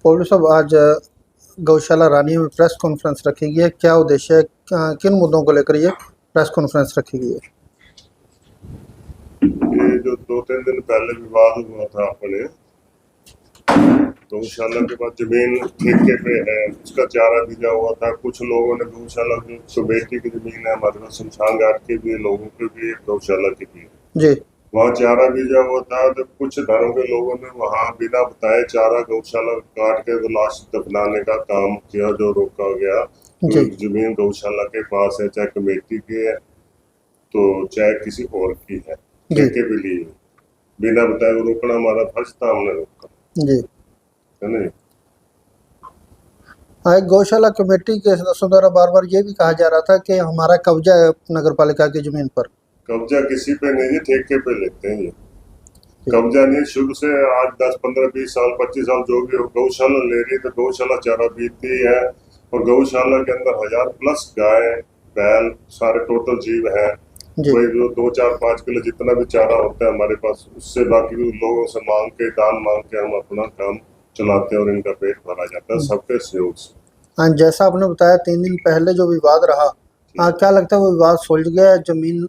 पौलू साहब, आज गौशाला रानी में प्रेस कॉन्फ्रेंस रखी गई है। क्या उद्देश्य है? किन मुद्दों को लेकर ये प्रेस कॉन्फ्रेंस रखी गई है? ये जो 2-3 दिन पहले विवाद हुआ था अपने गौशाला के बाद जमीन ठेके पे है, उसका चारा बीजा हुआ था। कुछ लोगों ने गौशाला की कमेटी की जमीन है हमारे पास, शमशान घाट के भी लोगों के भी, गौशाला की भी जी वहाँ चारा बीजा हुआ था। तो कुछ धर्म के लोगों ने वहाँ बिना बताए चारा गौशाला काट के तो लाश दफनाने का काम किया, जो रोका गया। जी तो जमीन गौशाला के पास है, चाहे कमेटी की है तो चाहे किसी और की है, जी ठेके पे ली है, बिना बताए वो रोकना हमारा फर्ज था, हमने रोका, जी। है नहीं। एक गौशाला कमेटी के सदस्यों द्वारा बार बार ये भी कहा जा रहा था कि हमारा कब्जा है नगर पालिका की जमीन पर। कब्जा किसी पे नहीं है, ठेके पे लेते हैं ये। कब्जा नहीं, शुरू से आज 10-15-20 साल 25 साल जो भी गौशाला ले रही है, तो गौशाला चारा पीती है। और गौशाला के अंदर 1000+ गाय बैल सारे टोटल जीव है। जी कोई जो 2-4-5 किलो जितना भी चारा होता है हमारे पास, उससे बाकी लोगों से मांग के, दान मांग के हम अपना काम चलाते हैं और इनका पेट भरा जाता है सबके सहयोग से। हाँ, जैसा आपने बताया 3 दिन पहले जो विवाद रहा, क्या लगता है वो विवाद सुलझ गया है? जमीन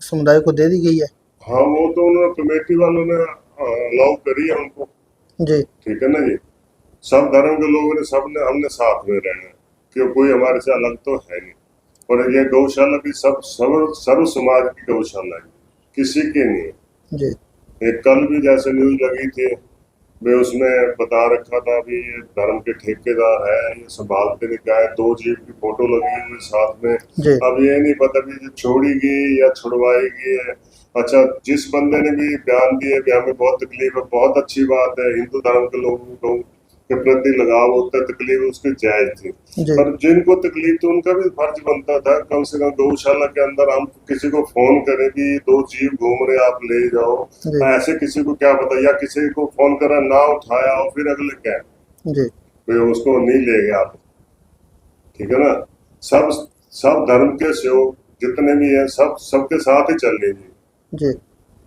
समुदाय को दे दी गई है? हाँ, वो तो उन्होंने कमेटी वालों ने अलाउ करी है उनको, जी ठीक है ना जी। सब धर्म के लोगों ने, सबने, हमने साथ में रहना है, कि कोई हमारे से अलग तो है नहीं। और ये गौशाला भी सब सर्व समाज की गौशाला है, किसी की नहीं है। जी एक कल भी जैसे न्यूज लगी थी, वे उसमें बता रखा था भी ये धर्म के ठेकेदार है, ये संभालते नहीं, गाय 2 जीव की फोटो लगी हुई साथ में। जी अब ये नहीं पता भी ये छोड़ेगी या छुड़वाएगी है। अच्छा, जिस बंदे ने भी बयान दिए भी हमें बहुत तकलीफ है, बहुत अच्छी बात है, हिंदू धर्म के लोगों को के प्रति लगाव होता है, तकलीफ उसकी जायज थी। जी पर जिनको तकलीफ थी उनका भी फर्ज बनता था कम से कम गौशाला के अंदर हम किसी को फोन करें भी 2 जीव घूम रहे आप ले जाओ। जी ऐसे किसी को क्या पता, या किसी को फोन करा ना उठाया और फिर अगले क्या जी वे उसको नहीं ले गया आप, ठीक है ना। सब सब धर्म के सहयोग जितने भी हैं, सब सबके साथ ही चल रही है। जी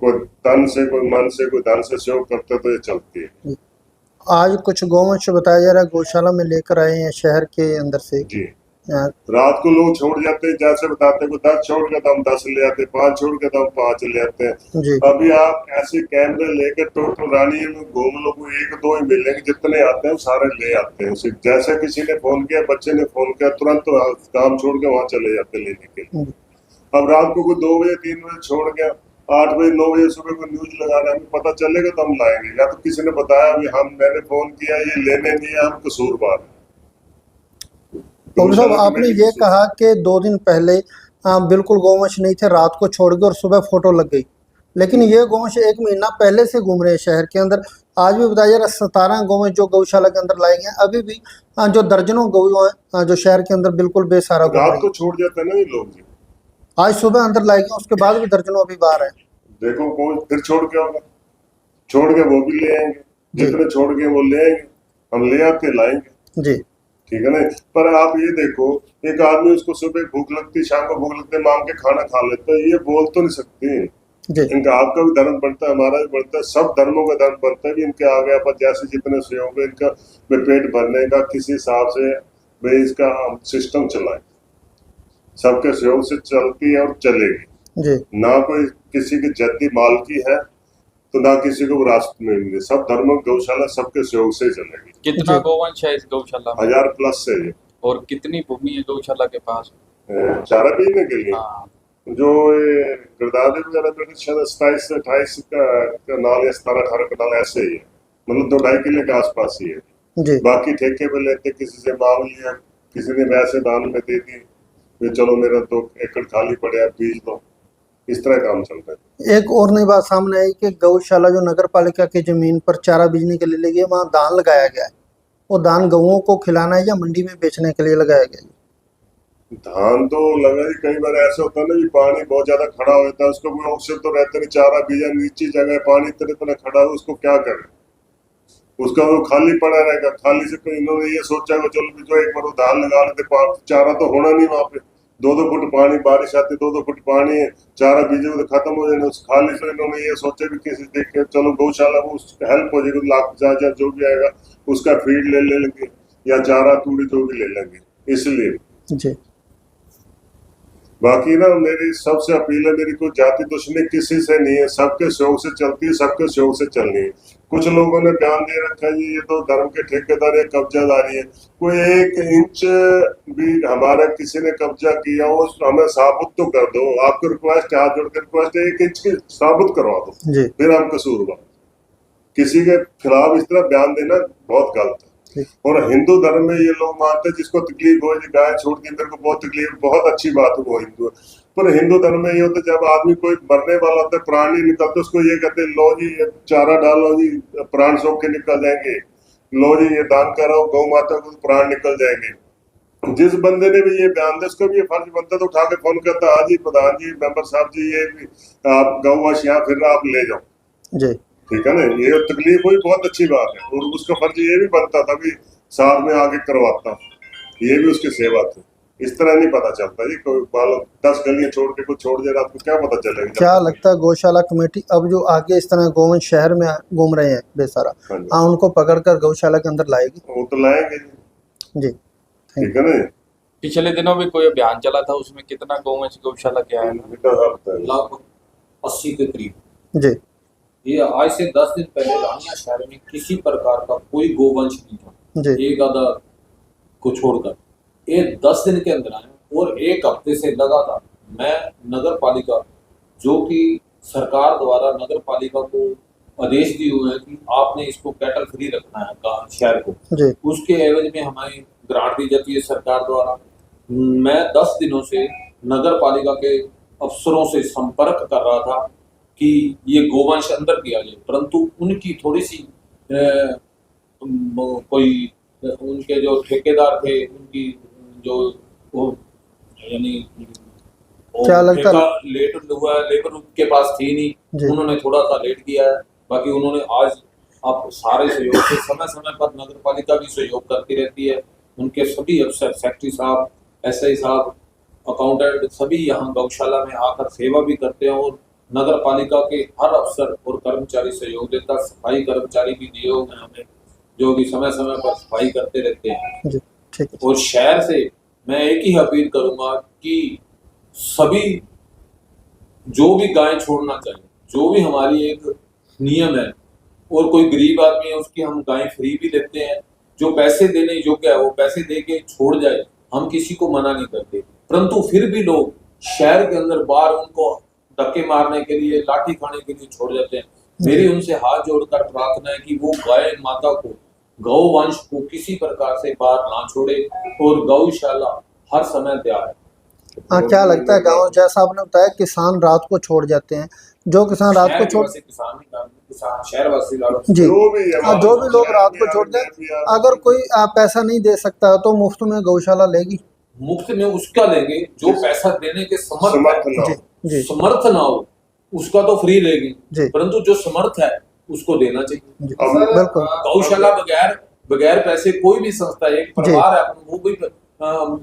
कोई तन से, कोई मन से, कोई धन से सहयोग करते तो ये चलती है जी। आज कुछ गौवंश बताया जा रहा है गौशाला में लेकर आए हैं शहर के अंदर से। जी। अ, रात को लोग छोड़ जाते हैं, जैसे बताते हैं 10 छोड़ के तो हम 10 ले आते हैं, 5 छोड़ के तो हम 5 ले आते हैं। जी अभी आप ऐसे कैमरे लेकर टोटल रानी में घूम लो, कोई 1-2 ही मिलेंगे, जितने आते हैं सारे ले आते हैं। सिर्फ जैसे किसी ने फोन किया, बच्चे ने फोन किया, तुरंत तो काम छोड़ के वहां चले जाते हैं लेने के लिए। जी अब रात को कोई 2 बजे 3 बजे छोड़ गया, 8 बजे 9 बजे सुबह को न्यूज लगा रहे हैं, हमें पता चलेगा तो हम लाएंगे, या तो किसी ने बताया अभी हम, मैंने फोन किया, ये लेने नहीं है, हम कसूरवार हैं। पौलू साहब, आपने ये कहा कि 2 दिन पहले बिल्कुल गौवंश नहीं थे, रात को छोड़ गए और सुबह फोटो लग गई, लेकिन ये गौवंश 1 महीना पहले से घूम रहे हैं शहर के अंदर। आज भी बताया जा रहा है 17 गौवंश जो गौशाला के अंदर लाए गए हैं, अभी भी जो दर्जनों गौ जो शहर के अंदर बिल्कुल बेसहारा घूम रात रही को हैं। छोड़ जाते हैं ना ये लोग जी। आज सुबह अंदर लाए गए, उसके बाद भी दर्जनों अभी बाहर है। देखो कौन फिर छोड़ के होगा, छोड़ के वो भी ले आएंगे, जी जितने छोड़ के वो ले आएंगे, हम ले आके लाएंगे, जी ठीक है ना। पर आप ये देखो, एक आदमी उसको सुबह भूख लगती, शाम को भूख लगती, मांग के खाना खा लेता है, ये बोल तो नहीं सकते। जी इनका आपका भी धर्म बनता है, हमारा भी बनता है, सब धर्मों का धर्म बनता है भी इनके आगे आप जैसे जितने सहयोग है इनका पेट भरने का, किसी हिसाब से वे इसका सिस्टम चलाए, सबके सहयोग से चलती है और चलेगी। जी ना कोई किसी की जद्दी मालकी है तो ना किसी को विरासत में मिले, सब धर्मों की गौशाला सबके सहयोग से ही चलेगी। कितना जी गोवंश है इस गौशाला में 1000+ से ये और कितनी भूमि है गौशाला के पास? चारा पीने के लिए हाँ, जो ये गिरदावरी वगैरह में शायद 27 से 28 का नाल या 17-18 का नाल ऐसे ही है, मतलब 2-2.5 किले के आसपास ही है। जी बाकी ठेके पे लेते, किसी से मांग लिया, किसी ने वैसे दान में दे दी, फिर चलो मेरा 2 एकड़ खाली पड़े आप बीज दो, इस तरह काम चलता है। एक और नई बात सामने आई कि गौशाला जो नगर पालिका की जमीन पर चारा बीजने के लिए लगी है, वहाँ दान लगाया गया है। वो दान गऊओं को खिलाना है या मंडी में बेचने के लिए लगाया गया है? धान तो लगा ही, कई बार ऐसा होता है ना, पानी बहुत ज्यादा खड़ा होता है, उसको कोई ऑप्शन तो रहता नहीं, चारा बीजा नीचे जगह पानी इतने खड़ा है, उसको क्या करें, उसका वो खाली पड़ा रहेगा। खाली से कोई इन्होंने ये सोचा कि चलो भी जो एक बार वो धान लगा लेते, चारा तो होना नहीं वहां पे, 2-2 फुट पानी, बारिश आती 2-2 फुट पानी है, चारा बीजे तो खत्म हो जाए, उस खाली से इन्होंने ये सोचा भी किसी देख के चलो गौशाला को हेल्प हो जाएगी, लाख जा जो भी आएगा उसका फीड ले लेंगे या चारा तूड़ी जो भी ले लेंगे, इसलिए। जी बाकी ना मेरी सबसे अपील है, मेरी कोई जाति दुश्मनी किसी से नहीं है, सबके सहयोग से चलती है, सबके सहयोग से चलनी है। कुछ लोगों ने बयान दे रखा है ये तो धर्म के ठेकेदार है, कब्जादारी है, कोई 1 इंच भी हमारा किसी ने कब्जा किया हो हमें साबुत तो कर दो। आपको रिक्वेस्ट है, हाथ जोड़ के रिक्वेस्ट है, 1 इंच की साबुत करवा दो, जी फिर हम कसूरवार। किसी के खिलाफ इस तरह बयान देना बहुत गलत है। और हिंदू धर्म में ये लोग मानते हैं जिसको तकलीफ हो, गाय छोड़ दी मेरे को बहुत तकलीफ, बहुत अच्छी बात है, वो हिंदू है। पर हिंदू धर्म में ये होता है जब आदमी कोई मरने वाला होता है, प्राण नहीं निकलते, उसको ये कहते हैं लो जी ये चारा डालो जी, प्राण सो के निकल जाएंगे, लो जी ये दान करो गौ माता को, प्राण निकल जाएंगे। जिस बंदे ने भी ये बयान दिया उसका भी ये फर्ज बनता है तो उठा के फोन करता, हाँ जी प्रधान जी, मेंबर साहब जी, ये आप गौवश यहाँ फिर आप ले जाओ, जी ठीक है ना। ये तकलीफ हुई बहुत अच्छी बात है, और उसका फर्ज ये भी बनता था भी साथ में आगे करवाता, ये भी उसकी सेवा थी। इस तरह नहीं पता चलता जी, कोई 10 गलियां छोड़ के कुछ छोड़ दे, आपको क्या पता चलेगा। क्या लगता है गौशाला कमेटी अब जो आगे इस तरह गौवंश शहर में घूम रहे हैं बेसारा, हाँ उनको पकड़कर गौशाला के अंदर लाएगी? वो तो लाएंगे जी ठीक है ना। पिछले दिनों भी कोई अभियान चला था, उसमें कितना गौवंश गौशाला के आया? लगभग 80 के करीब। जी ये आज से 10 दिन पहले रानिया शहर में किसी प्रकार का कोई गोवंश नहीं था, जी एक आधा को छोड़कर। ये 10 दिन के अंदर आए, और 1 हफ्ते से लगातार मैं नगर पालिका, जो कि सरकार द्वारा नगर पालिका को आदेश दिए हुए हैं कि आपने इसको कैटल फ्री रखना है गाँव शहर को, जी उसके एवज में हमें ग्रांट दी जाती है सरकार द्वारा। मैं 10 दिनों से नगर पालिका के अफसरों से संपर्क कर रहा था कि ये गोवंश अंदर किया जाए, परंतु उनकी थोड़ी सी कोई उनके जो ठेकेदार थे, उनकी जो यानी क्या लगता है लेट हुआ है, लेबर के पास थी नहीं, उन्होंने थोड़ा सा लेट किया है। बाकी उन्होंने आज आप सारे सहयोग से समय समय पर नगर पालिका भी सहयोग करती रहती है, उनके सभी अफसर, सेक्रेटरी साहब, एसआई साहब, अकाउंटेंट, सभी यहाँ गौशाला में आकर सेवा भी करते हैं, और नगर पालिका के हर अफसर और कर्मचारी सहयोग देता। सफाई कर्मचारी भी दिए हुए हैं हमें, जो कि समय समय पर सफाई करते रहते हैं। जी ठीक है। और शहर से मैं एक ही अपील करूंगा कि सभी जो भी गाय छोड़ना चाहिए, जो भी हमारी एक नियम है, और कोई गरीब आदमी है उसकी हम गाय फ्री भी देते हैं, जो पैसे देने योग्य है वो पैसे दे के छोड़ जाए, हम किसी को मना नहीं करते। परंतु फिर भी लोग शहर के अंदर बाहर उनको धक्के मारने के लिए, लाठी खाने के लिए छोड़ जाते हैं। मेरी उनसे हाथ जोड़कर प्रार्थना है कि वो गाय माता को, गौवंश को किसी प्रकार से बाहर ना छोड़े, और गौशाला हर समय तैयार है। हाँ क्या लगता है गांव, जैसा आपने बताया किसान रात को छोड़ जाते हैं, जो किसान रात को छोड़, किसान शहरवासी जी हाँ जो भी लोग रात को छोड़ दें, अगर कोई पैसा नहीं दे सकता तो मुफ्त में गौशाला लेगी? मुफ्त में उसका लेंगे जो पैसा देने के समर्थ ना हो, उसका तो फ्री लेगी, परंतु जो समर्थ है उसको देना चाहिए। बिल्कुल। गौशाला बगैर पैसे कोई भी संस्था, एक परिवार है वो भी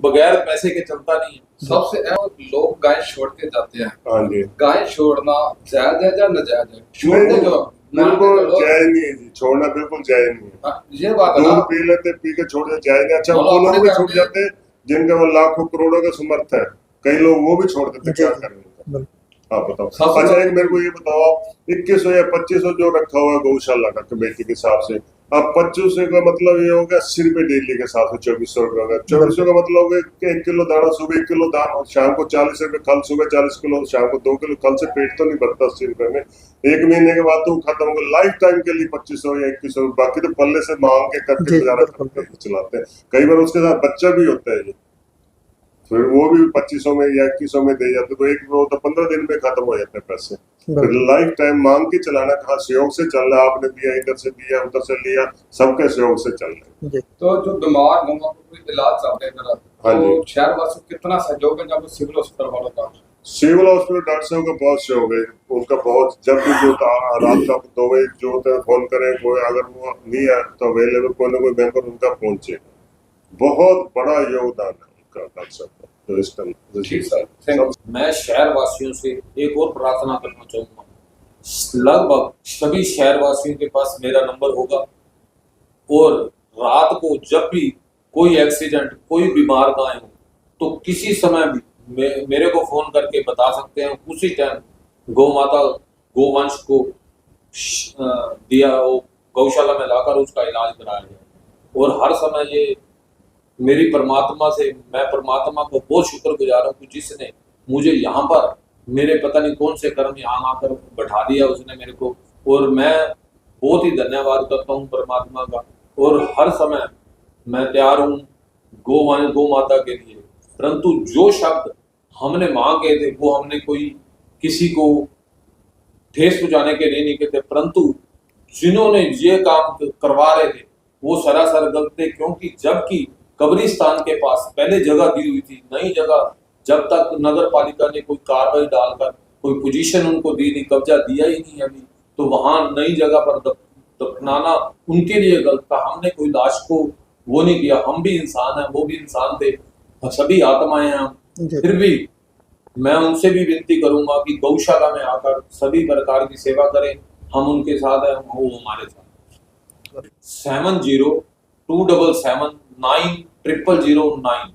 बगैर पैसे के चलता नहीं है। सबसे लोग गाय छोड़ के जाते हैं, हाँ जी। गाय छोड़ना जायज है या नाजायज है? छोड़ने को बिल्कुल जायज नहीं है जी, छोड़ना बिल्कुल जायज नहीं है। ये बात है ना, दूध पी लेते, पी के छोड़ जाते जायज है। अच्छा वो लोग भी छूट जाते हैं जिनके वो लाखों करोड़ों का समर्थ है, कई लोग वो भी छोड़ देते, क्या करेंगे आप बताओ। अच्छा एक मेरे को ये बताओ, आप 2100 या 2500 जो रखा हुआ है गौशाला का कमेटी के हिसाब से, अब 2500 का मतलब ये होगा 80 रुपए डेली के हिसाब से 2400 रुपए होगा। 2400 का मतलब होगा कि 1 किलो दाना सुबह, 1 किलो दाना शाम को, 40 रुपए खल सुबह, 40 किलो शाम को, 2 किलो खल से पेट तो नहीं भरता 80 रुपए में। 1 महीने के बाद तो खत्म होगा। लाइफ टाइम के लिए 2500 या 2100, बाकी तो पल्ले से मांग के करके गुजारा करके चलाते हैं। कई बार उसके साथ बच्चा भी होता है, फिर वो भी 2500 में या 2100 में दे जाते, तो एक वो तो 15 दिन में खत्म हो जाते हैं पैसे। फिर लाइफ टाइम मांग के चलाना, कहाँ सहयोग से चल रहा है, आपने दिया, इधर से दिया, उधर से लिया, सबके सहयोग से चल रहा है। तो जो बीमार लोगों को कोई इलाज चाहते हैं, तो शहर वासियों कितना सहयोग है जब सिविल हॉस्पिटल वालों का? सिविल हॉस्पिटल डॉक्टर साहब का बहुत सहयोग है उनका, बहुत। जब भी जो रात का 2 बजे जो होता है फोन करें, कोई अगर वो नहीं है तो अवेलेबल कोई ना कोई मेंबर उनका पहुंचे, बहुत बड़ा योगदान है। का कर सकता जो इस टाइम ठीक सर, थैंक यू। मैं शहर वासियों से एक और प्रार्थना करना चाहूंगा, लगभग सभी शहर वासियों के पास मेरा नंबर होगा और रात को जब भी कोई एक्सीडेंट, कोई बीमार गाय हो तो किसी समय भी मेरे को फोन करके बता सकते हैं। उसी टाइम गौ माता गोवंश को दिया वो गौशाला में लाकर उसका इलाज कराया जाए। और हर समय ये मेरी परमात्मा से, मैं परमात्मा को बहुत शुक्रगुजार हूँ कि जिसने मुझे यहाँ पर मेरे पता नहीं कौन से कर्म यहाँ आकर बैठा दिया उसने मेरे को, और मैं बहुत ही धन्यवाद करता हूँ परमात्मा का। और हर समय मैं तैयार हूँ गौ माता के लिए। परंतु जो शब्द हमने वहां कहे थे वो हमने कोई किसी को ठेस पहुंचाने के लिए नहीं कहते, परंतु जिन्होंने ये काम करवा रहे थे वो सरासर गलत थे। क्योंकि जबकि कब्रिस्तान के पास पहले जगह दी हुई थी, नई जगह जब तक नगर पालिका ने कोई कार्रवाई डालकर कोई पोजीशन उनको दी नहीं, कब्जा दिया ही नहीं अभी, तो वहां नई जगह पर दफनाना उनके लिए गलत था। हमने कोई लाश को वो नहीं किया, हम भी इंसान हैं, वो भी इंसान थे, सभी आत्माएं हैं हम। जी। फिर भी मैं उनसे भी विनती करूंगा कि गौशाला में आकर सभी प्रकार की सेवा करें, हम उनके साथ हैं, वो हमारे साथ। 7027790009